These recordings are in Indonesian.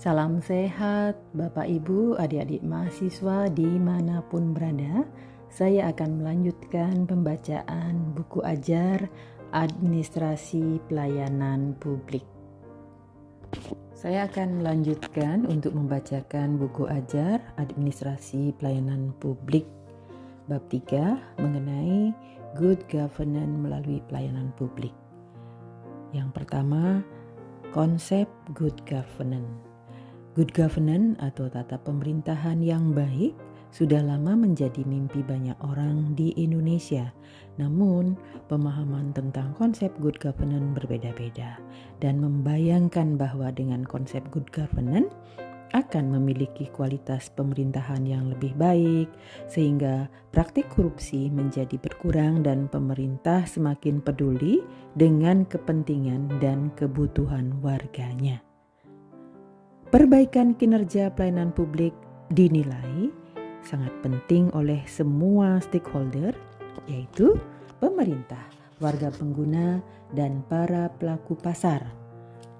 Salam sehat Bapak Ibu, adik-adik mahasiswa dimanapun berada. Saya akan melanjutkan pembacaan buku ajar Administrasi Pelayanan Publik. Saya akan melanjutkan untuk membacakan buku ajar Administrasi Pelayanan Publik bab 3 mengenai Good Governance melalui pelayanan publik. Yang pertama, konsep Good Governance. Good governance atau tata pemerintahan yang baik sudah lama menjadi mimpi banyak orang di Indonesia. Namun, pemahaman tentang konsep good governance berbeda-beda dan membayangkan bahwa dengan konsep good governance akan memiliki kualitas pemerintahan yang lebih baik sehingga praktik korupsi menjadi berkurang dan pemerintah semakin peduli dengan kepentingan dan kebutuhan warganya. Perbaikan kinerja pelayanan publik dinilai sangat penting oleh semua stakeholder, yaitu pemerintah, warga pengguna, dan para pelaku pasar.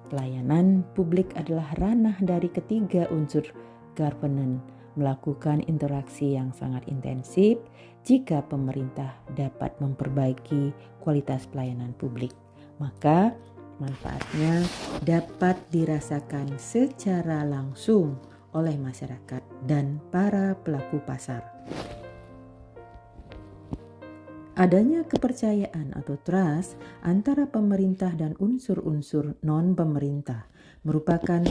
Pelayanan publik adalah ranah dari ketiga unsur governance, melakukan interaksi yang sangat intensif jika pemerintah dapat memperbaiki kualitas pelayanan publik. Maka manfaatnya dapat dirasakan secara langsung oleh masyarakat dan para pelaku pasar. Adanya kepercayaan atau trust antara pemerintah dan unsur-unsur non-pemerintah merupakan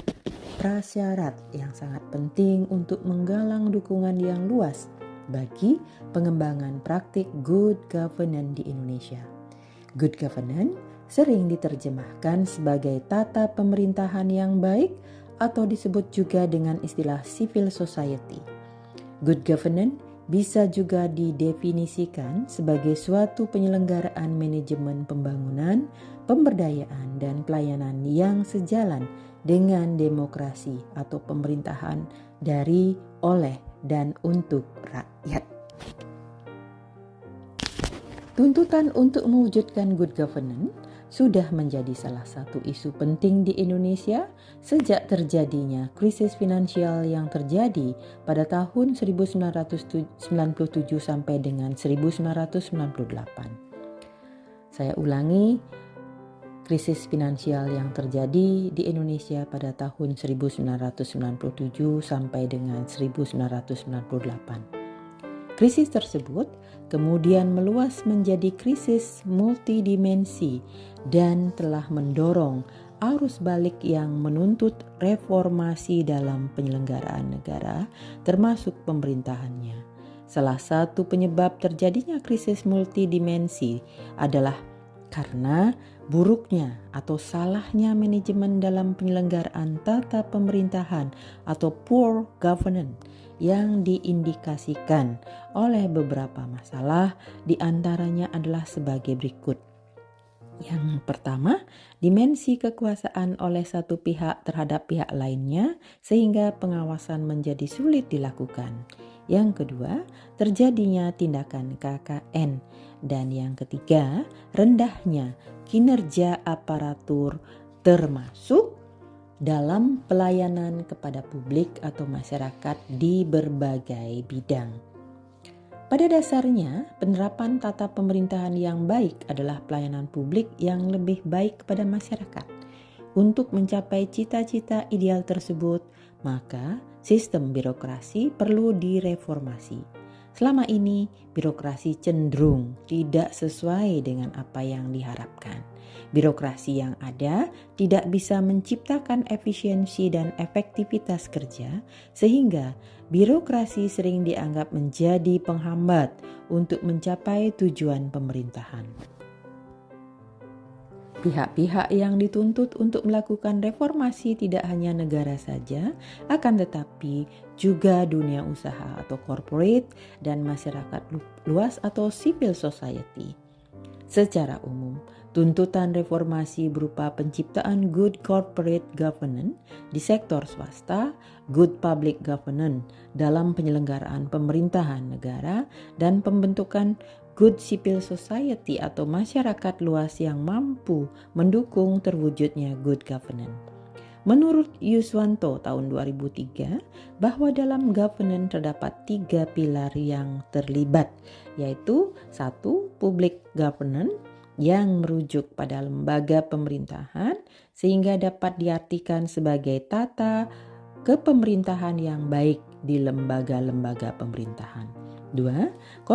prasyarat yang sangat penting untuk menggalang dukungan yang luas bagi pengembangan praktik good governance di Indonesia. Good governance sering diterjemahkan sebagai tata pemerintahan yang baik atau disebut juga dengan istilah civil society. Good governance bisa juga didefinisikan sebagai suatu penyelenggaraan manajemen pembangunan, pemberdayaan, dan pelayanan yang sejalan dengan demokrasi atau pemerintahan dari, oleh, dan untuk rakyat. Tuntutan untuk mewujudkan good governance sudah menjadi salah satu isu penting di Indonesia sejak terjadinya krisis finansial yang terjadi pada tahun 1997 sampai dengan 1998. Saya ulangi, krisis finansial yang terjadi di Indonesia pada tahun 1997 sampai dengan 1998. Krisis tersebut kemudian meluas menjadi krisis multidimensi dan telah mendorong arus balik yang menuntut reformasi dalam penyelenggaraan negara termasuk pemerintahannya. Salah satu penyebab terjadinya krisis multidimensi adalah karena buruknya atau salahnya manajemen dalam penyelenggaraan tata pemerintahan atau poor governance yang diindikasikan oleh beberapa masalah, diantaranya adalah sebagai berikut. Yang pertama, dimensi kekuasaan oleh satu pihak terhadap pihak lainnya sehingga pengawasan menjadi sulit dilakukan. Yang kedua, terjadinya tindakan KKN. Dan yang ketiga, rendahnya kinerja aparatur termasuk dalam pelayanan kepada publik atau masyarakat di berbagai bidang. Pada dasarnya, penerapan tata pemerintahan yang baik adalah pelayanan publik yang lebih baik kepada masyarakat. Untuk mencapai cita-cita ideal tersebut, maka sistem birokrasi perlu direformasi. Selama ini, birokrasi cenderung tidak sesuai dengan apa yang diharapkan. Birokrasi yang ada tidak bisa menciptakan efisiensi dan efektivitas kerja, sehingga birokrasi sering dianggap menjadi penghambat untuk mencapai tujuan pemerintahan. Pihak-pihak yang dituntut untuk melakukan reformasi tidak hanya negara saja, akan tetapi juga dunia usaha atau corporate dan masyarakat luas atau civil society. Secara umum, tuntutan reformasi berupa penciptaan good corporate governance di sektor swasta, good public governance dalam penyelenggaraan pemerintahan negara, dan pembentukan good civil society atau masyarakat luas yang mampu mendukung terwujudnya good governance. Menurut Yuswanto tahun 2003, bahwa dalam governance terdapat 3 pilar yang terlibat, yaitu 1. Public governance yang merujuk pada lembaga pemerintahan sehingga dapat diartikan sebagai tata kepemerintahan yang baik di lembaga-lembaga pemerintahan. 2.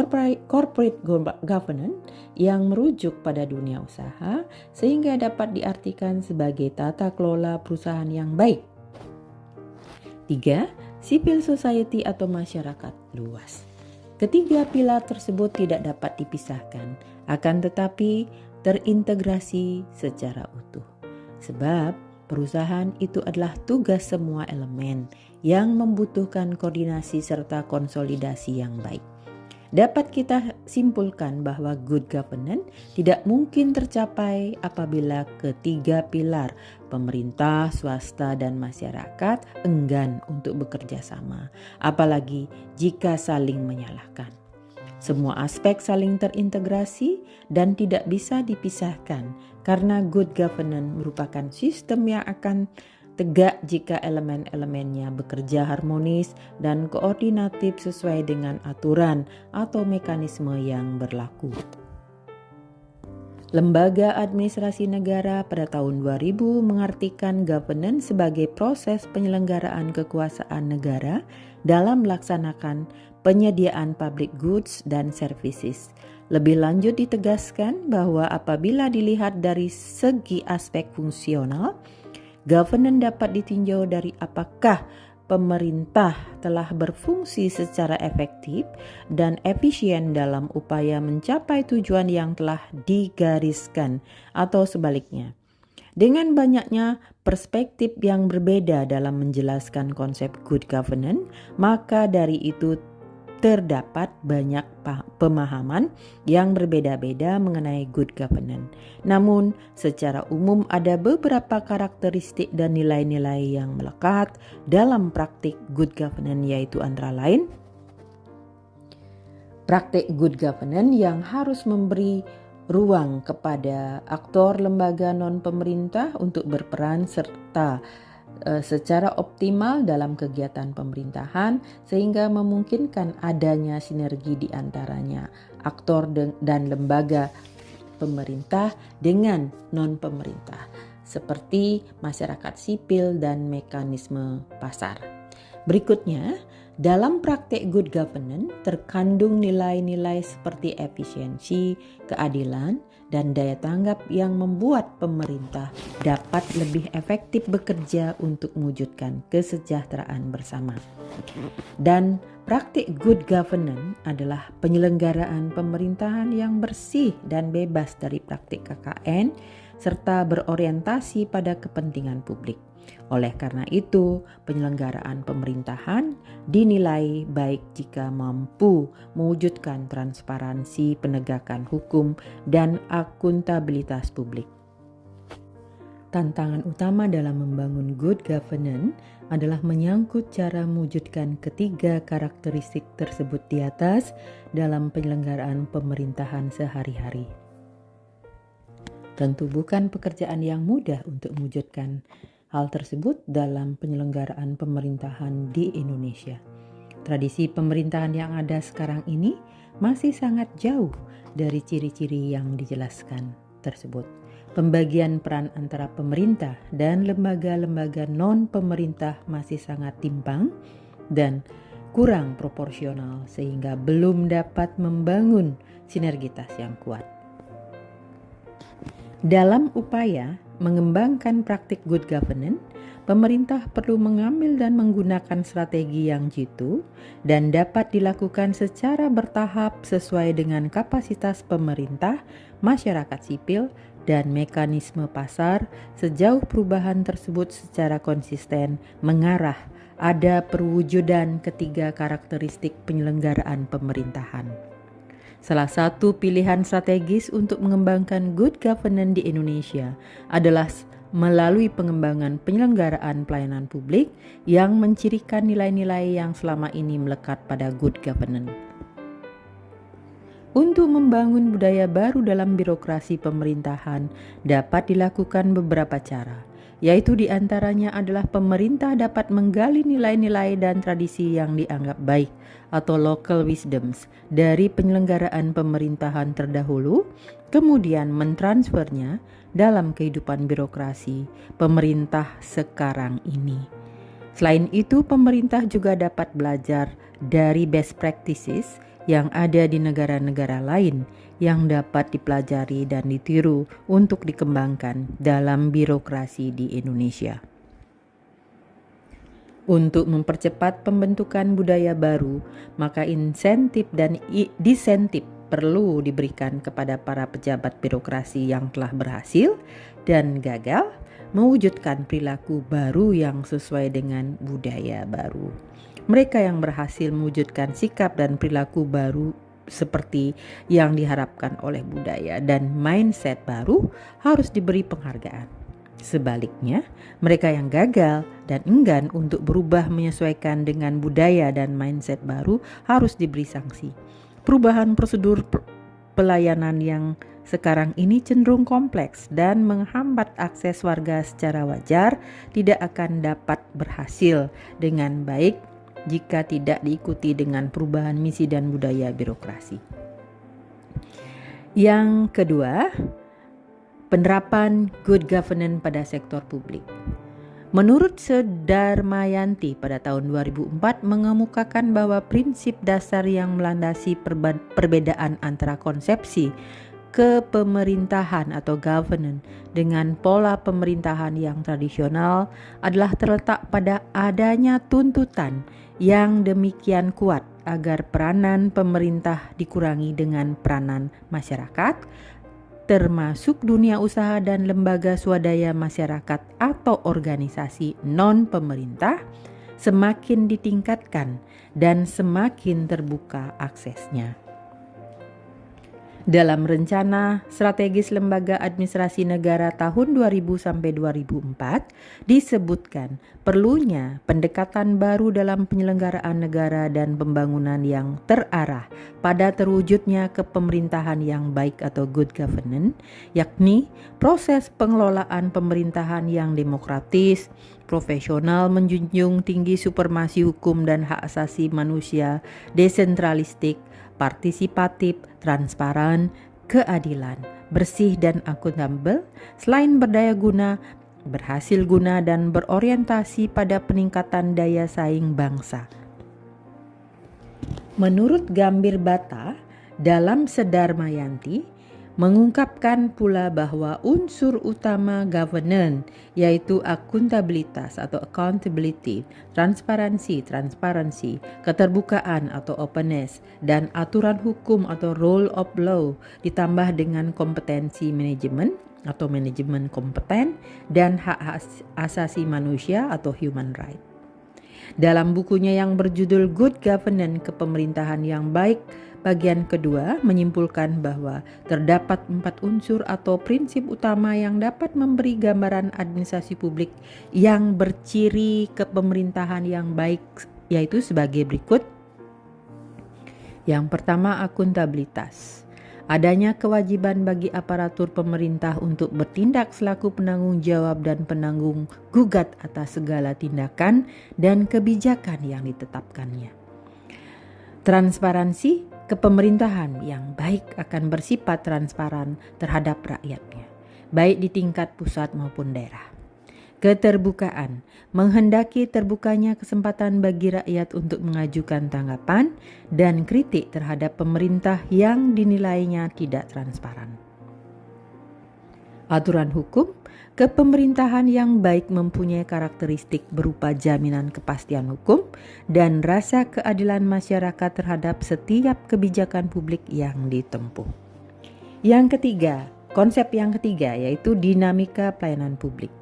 Corporate governance yang merujuk pada dunia usaha sehingga dapat diartikan sebagai tata kelola perusahaan yang baik. 3. Civil society atau masyarakat luas. Ketiga pilar tersebut tidak dapat dipisahkan, akan tetapi terintegrasi secara utuh. Sebab perusahaan itu adalah tugas semua elemen yang membutuhkan koordinasi serta konsolidasi yang baik. Dapat kita simpulkan bahwa good governance tidak mungkin tercapai apabila ketiga pilar pemerintah, swasta, dan masyarakat enggan untuk bekerja sama, apalagi jika saling menyalahkan. Semua aspek saling terintegrasi dan tidak bisa dipisahkan karena good governance merupakan sistem yang akan tegak jika elemen-elemennya bekerja harmonis dan koordinatif sesuai dengan aturan atau mekanisme yang berlaku. Lembaga Administrasi Negara pada tahun 2000 mengartikan governance sebagai proses penyelenggaraan kekuasaan negara dalam melaksanakan penyediaan public goods dan services. Lebih lanjut ditegaskan bahwa apabila dilihat dari segi aspek fungsional, governance dapat ditinjau dari apakah pemerintah telah berfungsi secara efektif dan efisien dalam upaya mencapai tujuan yang telah digariskan atau sebaliknya. Dengan banyaknya perspektif yang berbeda dalam menjelaskan konsep good governance, maka dari itu terdapat banyak pemahaman yang berbeda-beda mengenai good governance. Namun, secara umum ada beberapa karakteristik dan nilai-nilai yang melekat dalam praktik good governance, yaitu antara lain praktik good governance yang harus memberi ruang kepada aktor lembaga non-pemerintah untuk berperan serta secara optimal dalam kegiatan pemerintahan sehingga memungkinkan adanya sinergi di antaranya aktor dan lembaga pemerintah dengan non-pemerintah seperti masyarakat sipil dan mekanisme pasar. Berikutnya, dalam praktek good governance terkandung nilai-nilai seperti efisiensi, keadilan, dan daya tanggap yang membuat pemerintah dapat lebih efektif bekerja untuk mewujudkan kesejahteraan bersama. Dan praktik good governance adalah penyelenggaraan pemerintahan yang bersih dan bebas dari praktik KKN serta berorientasi pada kepentingan publik. Oleh karena itu, penyelenggaraan pemerintahan dinilai baik jika mampu mewujudkan transparansi penegakan hukum dan akuntabilitas publik. Tantangan utama dalam membangun good governance adalah menyangkut cara mewujudkan ketiga karakteristik tersebut di atas dalam penyelenggaraan pemerintahan sehari-hari. Tentu bukan pekerjaan yang mudah untuk mewujudkan hal tersebut dalam penyelenggaraan pemerintahan di Indonesia. Tradisi pemerintahan yang ada sekarang ini masih sangat jauh dari ciri-ciri yang dijelaskan tersebut. Pembagian peran antara pemerintah dan lembaga-lembaga non-pemerintah masih sangat timpang dan kurang proporsional sehingga belum dapat membangun sinergitas yang kuat. Dalam upaya mengembangkan praktik good governance, pemerintah perlu mengambil dan menggunakan strategi yang jitu dan dapat dilakukan secara bertahap sesuai dengan kapasitas pemerintah, masyarakat sipil, dan mekanisme pasar sejauh perubahan tersebut secara konsisten mengarah ada perwujudan ketiga karakteristik penyelenggaraan pemerintahan. Salah satu pilihan strategis untuk mengembangkan good governance di Indonesia adalah melalui pengembangan penyelenggaraan pelayanan publik yang mencirikan nilai-nilai yang selama ini melekat pada good governance. Untuk membangun budaya baru dalam birokrasi pemerintahan dapat dilakukan beberapa cara. yaitu diantaranya adalah pemerintah dapat menggali nilai-nilai dan tradisi yang dianggap baik atau local wisdoms dari penyelenggaraan pemerintahan terdahulu, kemudian mentransfernya dalam kehidupan birokrasi pemerintah sekarang ini. Selain itu, pemerintah juga dapat belajar dari best practices yang ada di negara-negara lain yang dapat dipelajari dan ditiru untuk dikembangkan dalam birokrasi di Indonesia. Untuk mempercepat pembentukan budaya baru, maka insentif dan disentif perlu diberikan kepada para pejabat birokrasi yang telah berhasil dan gagal mewujudkan perilaku baru yang sesuai dengan budaya baru. Mereka yang berhasil mewujudkan sikap dan perilaku baru seperti yang diharapkan oleh budaya dan mindset baru harus diberi penghargaan. Sebaliknya, mereka yang gagal dan enggan untuk berubah menyesuaikan dengan budaya dan mindset baru harus diberi sanksi. Perubahan prosedur pelayanan yang sekarang ini cenderung kompleks dan menghambat akses warga secara wajar tidak akan dapat berhasil dengan baik jika tidak diikuti dengan perubahan misi dan budaya birokrasi. Yang kedua, penerapan good governance pada sektor publik. Menurut Sudarmayanti pada tahun 2004 mengemukakan bahwa prinsip dasar yang melandasi perbedaan antara konsepsi kepemerintahan atau governance dengan pola pemerintahan yang tradisional adalah terletak pada adanya tuntutan yang demikian kuat agar peranan pemerintah dikurangi dengan peranan masyarakat, termasuk dunia usaha dan lembaga swadaya masyarakat atau organisasi non-pemerintah, semakin ditingkatkan dan semakin terbuka aksesnya. Dalam rencana strategis lembaga administrasi negara tahun 2000-2004 disebutkan perlunya pendekatan baru dalam penyelenggaraan negara dan pembangunan yang terarah pada terwujudnya kepemerintahan yang baik atau good governance, yakni proses pengelolaan pemerintahan yang demokratis, profesional, menjunjung tinggi supremasi hukum dan hak asasi manusia, desentralistik, partisipatif, transparan, keadilan, bersih dan akuntabel, selain berdaya guna, berhasil guna dan berorientasi pada peningkatan daya saing bangsa. Menurut Gambir Bata, dalam Sudarmayanti, mengungkapkan pula bahwa unsur utama governance yaitu akuntabilitas atau accountability, transparansi, keterbukaan atau openness, dan aturan hukum atau rule of law ditambah dengan kompetensi manajemen atau manajemen kompeten dan hak asasi manusia atau human right. Dalam bukunya yang berjudul Good Governance Kepemerintahan yang Baik, bagian kedua menyimpulkan bahwa terdapat 4 unsur atau prinsip utama yang dapat memberi gambaran administrasi publik yang berciri kepemerintahan yang baik, yaitu sebagai berikut. Yang pertama, akuntabilitas. Adanya kewajiban bagi aparatur pemerintah untuk bertindak selaku penanggung jawab dan penanggung gugat atas segala tindakan dan kebijakan yang ditetapkannya. Transparansi. Kepemerintahan yang baik akan bersifat transparan terhadap rakyatnya, baik di tingkat pusat maupun daerah. Keterbukaan, menghendaki terbukanya kesempatan bagi rakyat untuk mengajukan tanggapan dan kritik terhadap pemerintah yang dinilainya tidak transparan. Aturan hukum, kepemerintahan yang baik mempunyai karakteristik berupa jaminan kepastian hukum dan rasa keadilan masyarakat terhadap setiap kebijakan publik yang ditempuh. Yang ketiga, konsep yang ketiga yaitu dinamika pelayanan publik.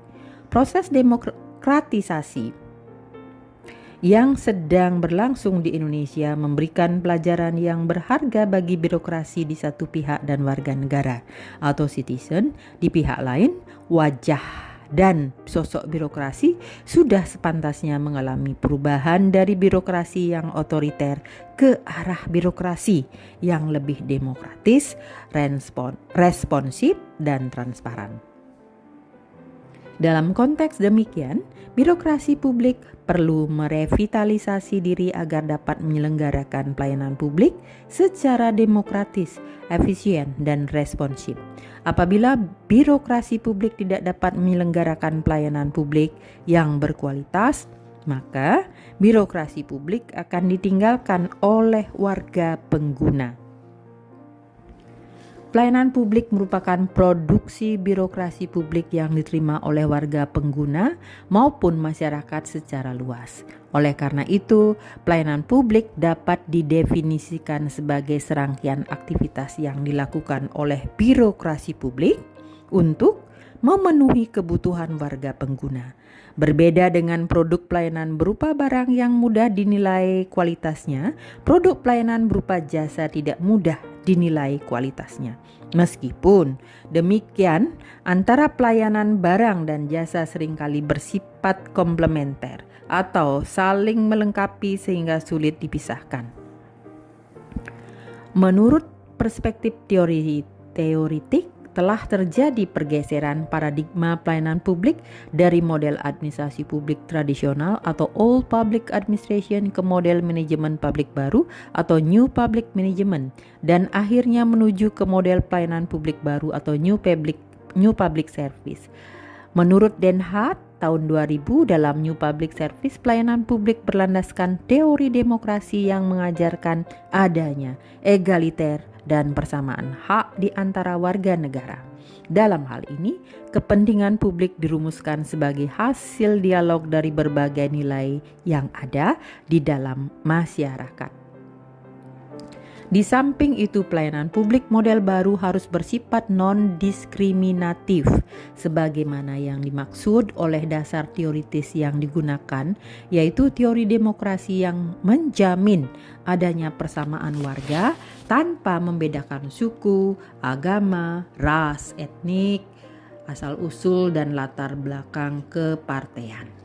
Proses demokratisasi yang sedang berlangsung di Indonesia memberikan pelajaran yang berharga bagi birokrasi di satu pihak dan warga negara atau citizen di pihak lain. Wajah dan sosok birokrasi sudah sepantasnya mengalami perubahan dari birokrasi yang otoriter ke arah birokrasi yang lebih demokratis, responsif, dan transparan. Dalam konteks demikian, birokrasi publik perlu merevitalisasi diri agar dapat menyelenggarakan pelayanan publik secara demokratis, efisien, dan responsif. Apabila birokrasi publik tidak dapat menyelenggarakan pelayanan publik yang berkualitas, maka birokrasi publik akan ditinggalkan oleh warga pengguna. Pelayanan publik merupakan produksi birokrasi publik yang diterima oleh warga pengguna maupun masyarakat secara luas. Oleh karena itu, pelayanan publik dapat didefinisikan sebagai serangkaian aktivitas yang dilakukan oleh birokrasi publik untuk memenuhi kebutuhan warga pengguna. Berbeda dengan produk pelayanan berupa barang yang mudah dinilai kualitasnya, produk pelayanan berupa jasa tidak mudah dinilai kualitasnya. Meskipun demikian, antara pelayanan barang dan jasa seringkali bersifat komplementer atau saling melengkapi sehingga sulit dipisahkan. Menurut perspektif teoritik, telah terjadi pergeseran paradigma pelayanan publik dari model administrasi publik tradisional atau old public administration ke model manajemen publik baru atau new public management, dan akhirnya menuju ke model pelayanan publik baru atau new public service. Menurut Den Haag tahun 2000, dalam New Public Service, pelayanan publik berlandaskan teori demokrasi yang mengajarkan adanya egaliter dan persamaan hak di antara warga negara. Dalam hal ini, kepentingan publik dirumuskan sebagai hasil dialog dari berbagai nilai yang ada di dalam masyarakat. Di samping itu, pelayanan publik model baru harus bersifat non-diskriminatif, sebagaimana yang dimaksud oleh dasar teoritis yang digunakan, yaitu teori demokrasi yang menjamin adanya persamaan warga tanpa membedakan suku, agama, ras, etnik, asal-usul, dan latar belakang kepartean.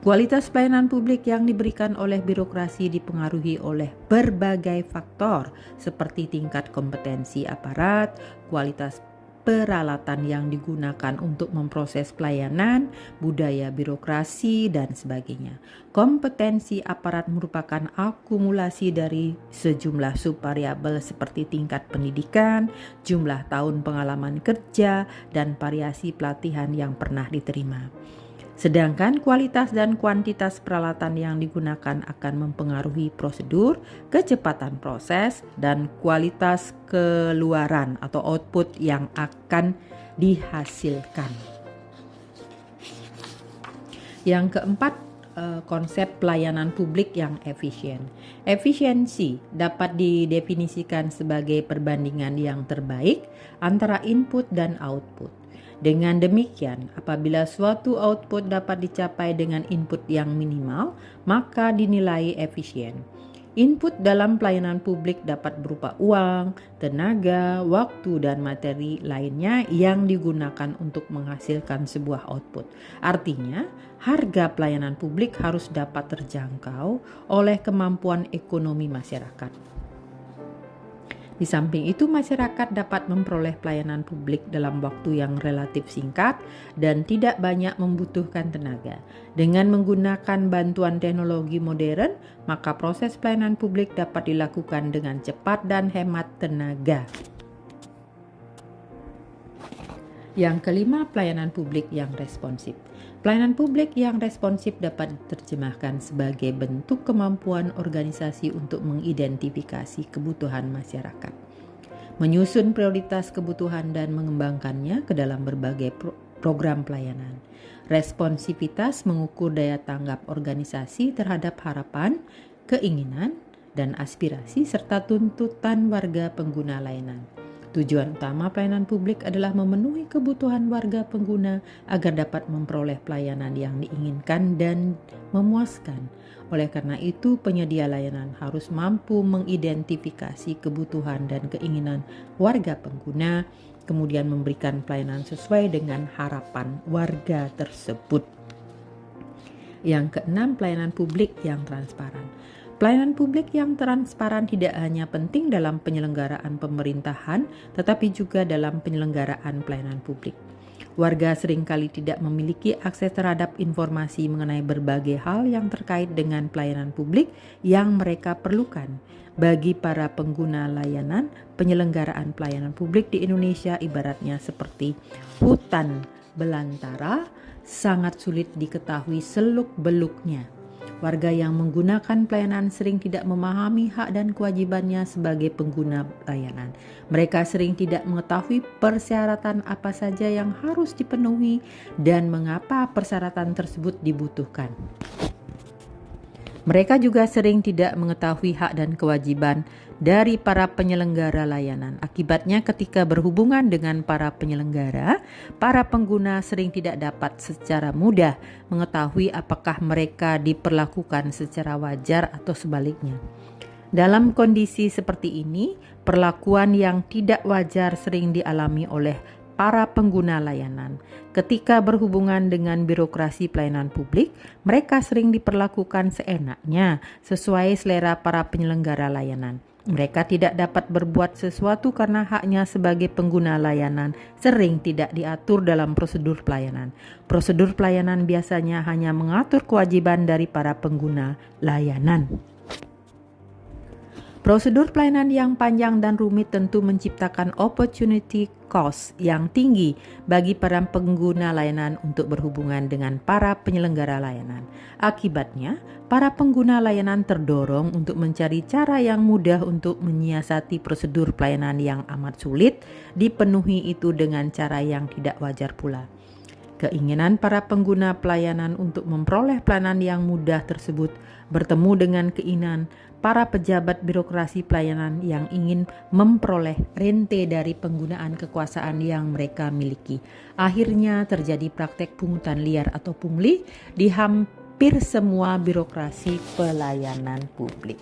Kualitas pelayanan publik yang diberikan oleh birokrasi dipengaruhi oleh berbagai faktor seperti tingkat kompetensi aparat, kualitas peralatan yang digunakan untuk memproses pelayanan, budaya birokrasi, dan sebagainya. Kompetensi aparat merupakan akumulasi dari sejumlah subvariabel seperti tingkat pendidikan, jumlah tahun pengalaman kerja, dan variasi pelatihan yang pernah diterima. Sedangkan kualitas dan kuantitas peralatan yang digunakan akan mempengaruhi prosedur, kecepatan proses, dan kualitas keluaran atau output yang akan dihasilkan. Yang keempat, konsep pelayanan publik yang efisien. Efisiensi dapat didefinisikan sebagai perbandingan yang terbaik antara input dan output. Dengan demikian, apabila suatu output dapat dicapai dengan input yang minimal, maka dinilai efisien. Input dalam pelayanan publik dapat berupa uang, tenaga, waktu, dan materi lainnya yang digunakan untuk menghasilkan sebuah output. Artinya, harga pelayanan publik harus dapat terjangkau oleh kemampuan ekonomi masyarakat. Di samping itu, masyarakat dapat memperoleh pelayanan publik dalam waktu yang relatif singkat dan tidak banyak membutuhkan tenaga. Dengan menggunakan bantuan teknologi modern, maka proses pelayanan publik dapat dilakukan dengan cepat dan hemat tenaga. Yang kelima, pelayanan publik yang responsif. Pelayanan publik yang responsif dapat diterjemahkan sebagai bentuk kemampuan organisasi untuk mengidentifikasi kebutuhan masyarakat, menyusun prioritas kebutuhan dan mengembangkannya ke dalam berbagai program pelayanan. Responsivitas mengukur daya tanggap organisasi terhadap harapan, keinginan, dan aspirasi serta tuntutan warga pengguna layanan. Tujuan utama pelayanan publik adalah memenuhi kebutuhan warga pengguna agar dapat memperoleh pelayanan yang diinginkan dan memuaskan. Oleh karena itu, penyedia layanan harus mampu mengidentifikasi kebutuhan dan keinginan warga pengguna, kemudian memberikan pelayanan sesuai dengan harapan warga tersebut. Yang keenam, pelayanan publik yang transparan. Pelayanan publik yang transparan tidak hanya penting dalam penyelenggaraan pemerintahan, tetapi juga dalam penyelenggaraan pelayanan publik. Warga seringkali tidak memiliki akses terhadap informasi mengenai berbagai hal yang terkait dengan pelayanan publik yang mereka perlukan. Bagi para pengguna layanan, penyelenggaraan pelayanan publik di Indonesia ibaratnya seperti hutan belantara, sangat sulit diketahui seluk-beluknya. Warga yang menggunakan pelayanan sering tidak memahami hak dan kewajibannya sebagai pengguna layanan. Mereka sering tidak mengetahui persyaratan apa saja yang harus dipenuhi dan mengapa persyaratan tersebut dibutuhkan. Mereka juga sering tidak mengetahui hak dan kewajiban dari para penyelenggara layanan. Akibatnya ketika berhubungan dengan para penyelenggara, para pengguna sering tidak dapat secara mudah mengetahui apakah mereka diperlakukan secara wajar atau sebaliknya. Dalam kondisi seperti ini, perlakuan yang tidak wajar sering dialami oleh para pengguna layanan. Ketika berhubungan dengan birokrasi pelayanan publik, mereka sering diperlakukan seenaknya sesuai selera para penyelenggara layanan. Mereka tidak dapat berbuat sesuatu karena haknya sebagai pengguna layanan sering tidak diatur dalam prosedur pelayanan. Prosedur pelayanan biasanya hanya mengatur kewajiban dari para pengguna layanan. Prosedur pelayanan yang panjang dan rumit tentu menciptakan opportunity cost yang tinggi bagi para pengguna layanan untuk berhubungan dengan para penyelenggara layanan. Akibatnya, para pengguna layanan terdorong untuk mencari cara yang mudah untuk menyiasati prosedur pelayanan yang amat sulit dipenuhi itu dengan cara yang tidak wajar pula. Keinginan para pengguna pelayanan untuk memperoleh pelayanan yang mudah tersebut bertemu dengan keinginan para pejabat birokrasi pelayanan yang ingin memperoleh rente dari penggunaan kekuasaan yang mereka miliki. Akhirnya terjadi praktek pungutan liar atau pungli di hampir semua birokrasi pelayanan publik.